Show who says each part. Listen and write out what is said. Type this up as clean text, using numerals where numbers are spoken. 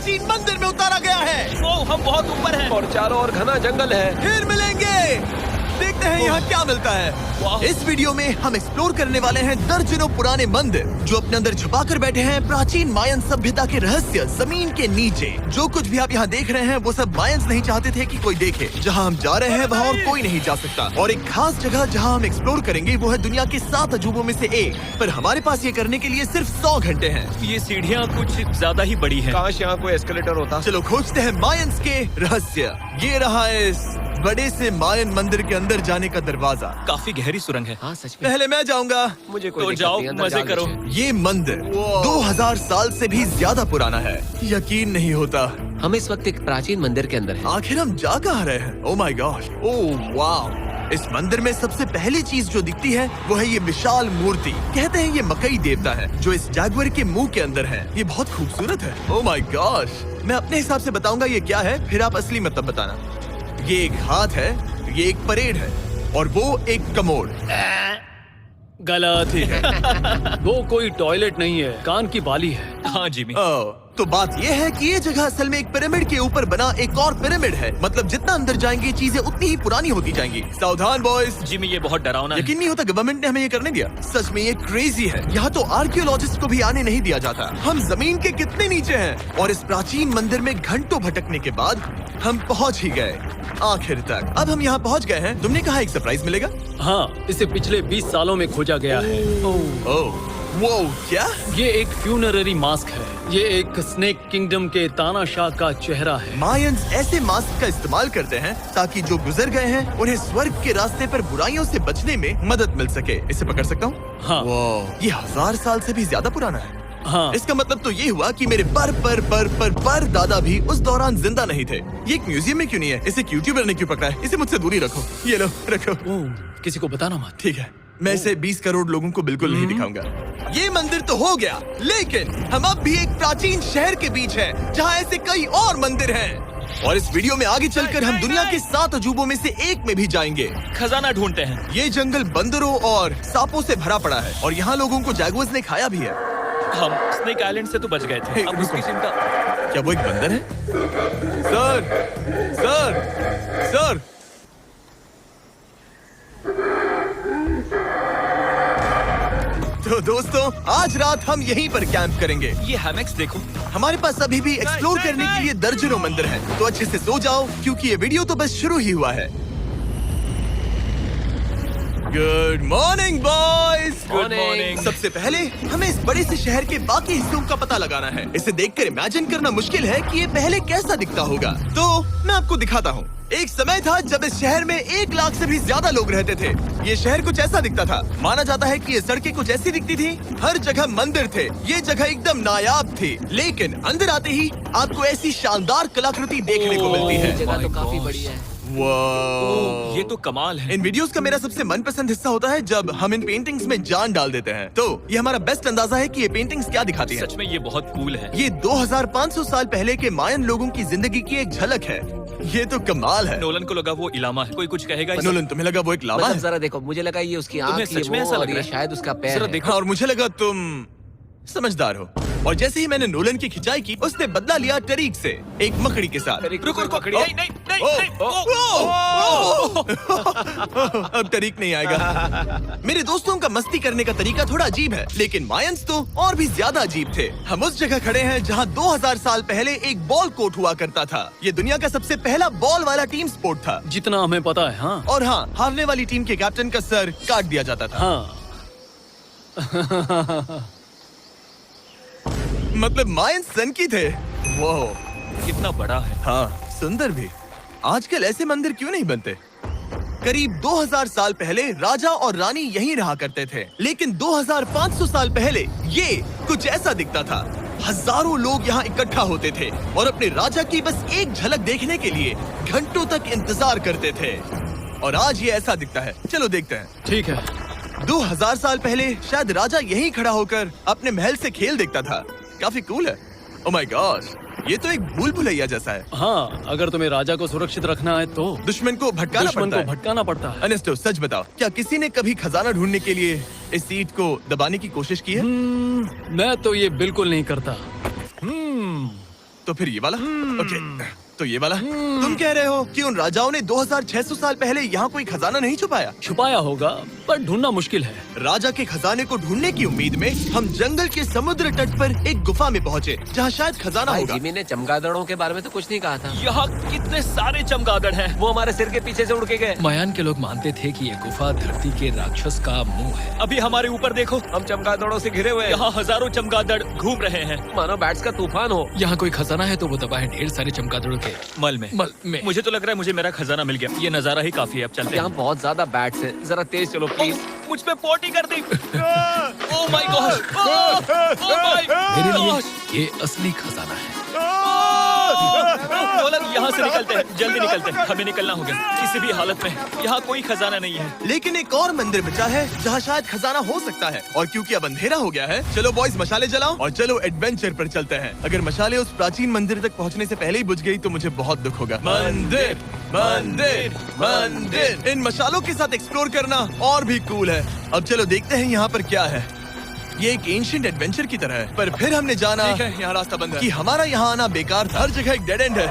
Speaker 1: प्राचीन मंदिर में उतारा गया है।
Speaker 2: हम बहुत ऊपर हैं
Speaker 3: और चारों ओर घना जंगल है।
Speaker 1: फिर मिलेंगे। देखते हैं यहाँ क्या मिलता है। इस वीडियो में हम एक्सप्लोर करने वाले हैं दर्जनों पुराने मंदिर जो अपने अंदर छुपा कर बैठे हैं प्राचीन मायन सभ्यता के रहस्य जमीन के नीचे। जो कुछ भी आप यहाँ देख रहे हैं वो सब मायंस नहीं चाहते थे कि कोई देखे। जहाँ हम जा रहे हैं वहाँ और कोई नहीं जा सकता। और एक खास जगह जहाँ हम एक्सप्लोर करेंगे वो है दुनिया के 7 अजूबों में से एक। पर हमारे पास ये करने के लिए सिर्फ 100 घंटे हैं।
Speaker 2: ये सीढ़ियाँ कुछ ज्यादा ही बड़ी हैं।
Speaker 3: काश यहाँ कोई एस्केलेटर होता।
Speaker 1: चलो खोजते हैं मायंस के रहस्य। ये रहा है इस बड़े से मायन मंदिर के अंदर जाने का दरवाजा।
Speaker 2: काफी गहरी सुरंग है।
Speaker 3: हाँ सच में।
Speaker 1: पहले मैं जाऊंगा।
Speaker 3: मुझे कोई
Speaker 2: तो
Speaker 3: दिक्कत
Speaker 2: जाओ,
Speaker 3: नहीं, अंदर
Speaker 2: मजे
Speaker 3: जाने
Speaker 2: करो।
Speaker 3: से।
Speaker 1: ये मंदिर 2000 साल से भी ज्यादा पुराना है। यकीन नहीं होता।
Speaker 4: हम इस वक्त एक प्राचीन मंदिर के अंदर हैं।
Speaker 1: आखिर हम जा कहाँ रहे हैं? ओह माय गॉड, ओह वाह। इस मंदिर में सबसे पहली चीज जो दिखती है वो है ये विशाल मूर्ति। कहते हैं ये मकई देवता है जो इस जैगुआर के मुंह के अंदर है। ये बहुत खूबसूरत है। ओह माय गॉड। मैं अपने हिसाब से बताऊंगा ये क्या है, फिर आप असली मतलब बताना। ये एक हाथ है, ये एक परेड है और वो एक कमोड।
Speaker 5: गलत है। वो कोई टॉयलेट नहीं है, कान की बाली है।
Speaker 2: हाँ जिमी।
Speaker 1: तो बात यह है कि ये जगह असल में एक पिरामिड के ऊपर बना एक और पिरामिड है। मतलब जितना अंदर जाएंगे चीजें उतनी ही पुरानी होती जाएंगी। सावधान बॉयज।
Speaker 2: जिमी ये बहुत डरावना है।
Speaker 1: यकीन नहीं होता गवर्नमेंट ने हमें ये करने दिया। सच में ये क्रेजी है। यहाँ तो आर्कियोलॉजिस्ट को भी आने नहीं दिया जाता। हम जमीन के कितने नीचे हैं और इस प्राचीन मंदिर में घंटों भटकने के बाद हम पहुँच ही गए आखिर तक। अब हम यहाँ पहुँच गए हैं। तुमने कहा एक सरप्राइज मिलेगा।
Speaker 5: हाँ, इसे पिछले 20 सालों में खोजा गया है।
Speaker 1: ओह वो क्या?
Speaker 5: ये एक फ्यूनररी मास्क है। ये एक स्नेक किंगडम के तानाशाह का चेहरा है।
Speaker 1: मायंस ऐसे मास्क का इस्तेमाल करते हैं ताकि जो गुजर गए हैं उन्हें स्वर्ग के रास्ते पर बुराइयों से बचने में मदद मिल सके। इसे पकड़ सकता हूँ?
Speaker 5: हाँ।
Speaker 1: ये 1000 साल से भी ज्यादा पुराना है।
Speaker 5: हाँ।
Speaker 1: इसका मतलब तो ये हुआ कि मेरे पर दादा भी उस दौरान जिंदा नहीं थे। ये एक म्यूजियम में क्यों नहीं है? इसे यूट्यूबर ने क्यों पकड़ा है? इसे मुझसे दूरी रखो। ये लो रखो।
Speaker 5: किसी को बताना मत।
Speaker 1: ठीक है, मैं इसे 20 करोड़ लोगों को बिल्कुल नहीं दिखाऊंगा। ये मंदिर तो हो गया, लेकिन हम अब भी एक प्राचीन शहर के बीच हैं, जहाँ ऐसे कई और मंदिर हैं। और इस वीडियो में आगे चलकर हम दुनिया के 7 अजूबों में से एक में भी जाएंगे।
Speaker 2: खजाना ढूंढते हैं।
Speaker 1: ये जंगल बंदरों और सांपों से भरा पड़ा है और यहाँ लोगों को जैगुआर्स ने खाया भी है।
Speaker 2: हम स्नेक आइलैंड से तो बच गए थे।
Speaker 1: हे,
Speaker 2: अब उसकी
Speaker 1: रुको।
Speaker 2: चिंता।
Speaker 1: क्या वो एक बंदर है? Sir, sir, sir. तो दोस्तों आज रात हम यहीं पर कैंप करेंगे।
Speaker 2: ये हैमक्स देखो।
Speaker 1: हमारे पास अभी भी एक्सप्लोर करने के लिए दर्जनों मंदिर हैं। तो अच्छे से सो जाओ क्योंकि ये वीडियो तो बस शुरू ही हुआ है। Good morning boys.
Speaker 2: Good morning.
Speaker 1: सबसे पहले हमें इस बड़े से शहर के बाकी हिस्सों का पता लगाना है। इसे देखकर इमेजिन करना मुश्किल है कि ये पहले कैसा दिखता होगा। तो मैं आपको दिखाता हूँ। एक समय था जब इस शहर में 1 लाख से भी ज्यादा लोग रहते थे। ये शहर कुछ ऐसा दिखता था। माना जाता है कि ये सड़कें कुछ ऐसी दिखती थी। हर जगह मंदिर थे। ये जगह एकदम नायाब थी। लेकिन अंदर आते ही आपको ऐसी शानदार कलाकृति देखने को मिलती है।
Speaker 4: जगह तो काफी बड़ी है।
Speaker 1: वाह,
Speaker 2: ये तो कमाल है।
Speaker 1: इन वीडियोस का मेरा सबसे मनपसंद हिस्सा होता है जब हम इन पेंटिंग्स में जान डाल देते हैं। तो ये हमारा बेस्ट अंदाजा है कि ये पेंटिंग्स क्या दिखाती हैं।
Speaker 2: सच में ये बहुत कूल है।
Speaker 1: ये 2500 साल पहले के मायन लोगों की जिंदगी की एक झलक है। ये तो कमाल है।
Speaker 2: नोलन को लगा वो इलामा है। कोई कुछ कहेगा इसे?
Speaker 1: नोलन, तुम्हें लगा वो एक लावा
Speaker 4: मतलब
Speaker 1: है?
Speaker 4: जरा देखो, मुझे लगा ये उसकी
Speaker 2: तुम्हें
Speaker 4: आँख,
Speaker 2: सच में
Speaker 4: ये
Speaker 2: ऐसा
Speaker 4: वो,
Speaker 2: लग
Speaker 4: और
Speaker 2: रहा
Speaker 4: ये
Speaker 2: है?
Speaker 4: शायद उसका पैर
Speaker 2: जरा
Speaker 4: है।
Speaker 2: देखो।
Speaker 1: हाँ, और मुझे लगा तुम समझदार हो। और जैसे ही मैंने नोलन की खिंचाई की उसने बदला लिया टरीक से, एक मकड़ी के साथ।
Speaker 2: रुको रुको।
Speaker 1: ओ,
Speaker 2: नहीं नहीं
Speaker 1: ओ,
Speaker 2: नहीं।
Speaker 1: ओ, अब टरीक नहीं आएगा। मेरे दोस्तों का मस्ती करने का तरीका थोड़ा अजीब है, लेकिन मायंस तो और भी ज्यादा अजीब थे। हम उस जगह खड़े हैं जहाँ 2000 साल पहले एक बॉल कोर्ट हुआ करता था। ये दुनिया का सबसे पहला बॉल वाला टीम स्पोर्ट था।
Speaker 5: जितना हमें पता है। हाँ।
Speaker 1: और हाँ, हारने वाली टीम के कैप्टन का सर काट दिया जाता था।
Speaker 5: हाँ।
Speaker 1: मतलब मायंस सन की थे। वो
Speaker 2: कितना बड़ा है।
Speaker 1: हाँ, सुंदर भी। आजकल ऐसे मंदिर क्यों नहीं बनते? करीब 2000 साल पहले राजा और रानी यहीं रहा करते थे, लेकिन 2500 साल पहले ये कुछ ऐसा दिखता था। हजारों लोग यहाँ इकट्ठा होते थे और अपने राजा की बस एक झलक देखने के लिए घंटों तक इंतजार करते थे। और आज ये ऐसा दिखता है। चलो देखते हैं।
Speaker 5: ठीक है।
Speaker 1: 2000 साल पहले शायद राजा यहीं खड़ा होकर अपने महल से खेल देखता था। काफी कूल है। ओह माय गॉड, ये तो एक भूल भुलैया जैसा है।
Speaker 5: हाँ, अगर तुम्हें राजा को सुरक्षित रखना है तो
Speaker 1: दुश्मन को भटकाना
Speaker 5: पड़ता है।
Speaker 1: अनेस्टो, सच बताओ, क्या किसी ने कभी खजाना ढूंढने के लिए इस सीट को दबाने की कोशिश की है?
Speaker 5: मैं तो ये बिल्कुल नहीं करता।
Speaker 1: तो फिर ये वाला? ओके, तो ये वाला? तुम कह रहे हो कि उन राजाओं ने 2600 साल पहले यहाँ कोई खजाना नहीं छुपाया?
Speaker 5: छुपाया होगा पर ढूंढना मुश्किल है।
Speaker 1: राजा के खजाने को ढूंढने की उम्मीद में हम जंगल के समुद्र तट पर एक गुफा में पहुँचे, जहाँ शायद खजाना
Speaker 4: भाई
Speaker 1: होगा।
Speaker 4: जिमी ने चमगादड़ों के बारे में तो कुछ नहीं कहा था।
Speaker 2: यहाँ कितने सारे चमगादड़ हैं।
Speaker 4: वो हमारे सिर के पीछे से उड़ के गए।
Speaker 5: मायान के लोग मानते थे कि ये गुफा धरती के राक्षस का मुंह है।
Speaker 2: अभी हमारे ऊपर देखो,
Speaker 3: हम चमगादड़ों से घिरे हुए हैं।
Speaker 2: यहाँ हजारों चमगादड़ घूम रहे हैं।
Speaker 4: मानो बैट्स का तूफान हो।
Speaker 5: यहाँ कोई खजाना है तो वो दबा है ढेर सारे चमगादड़ों के
Speaker 2: मल में।
Speaker 5: में।
Speaker 2: मुझे तो लग रहा है मुझे मेरा खजाना मिल गया। ये नजारा ही काफी है, अब चलते
Speaker 4: यहाँ
Speaker 2: हैं।
Speaker 4: बहुत ज्यादा बैट्स हैं। जरा तेज चलो प्लीज।
Speaker 2: मुझ पे पोटी कर दी। Oh my god, oh my
Speaker 5: मेरे लिए
Speaker 2: गॉड।
Speaker 5: ये असली खजाना है।
Speaker 2: नोलन, यहाँ से निकलते हैं, जल्दी निकलते हैं, हमें निकलना होगा किसी भी हालत में। यहाँ कोई खजाना नहीं है।
Speaker 1: लेकिन एक और मंदिर बचा है जहाँ शायद खजाना हो सकता है, और क्योंकि अब अंधेरा हो गया है, चलो बॉयज मशाले जलाओ और चलो एडवेंचर पर चलते हैं। अगर मशाले उस प्राचीन मंदिर तक पहुँचने से पहले ही बुझ गई तो मुझे बहुत दुख होगा। मंदिर, मंदिर, मंदिर। इन मशालों के साथ एक्सप्लोर करना और भी कूल है। अब चलो देखते हैं यहाँ पर क्या है। ये एक एंशिएंट एडवेंचर की तरह है, पर फिर हमने जाना
Speaker 2: ठीक है, यहाँ रास्ता बंद है।
Speaker 1: कि हमारा यहाँ आना बेकार था। हर जगह एक डेड एंड है।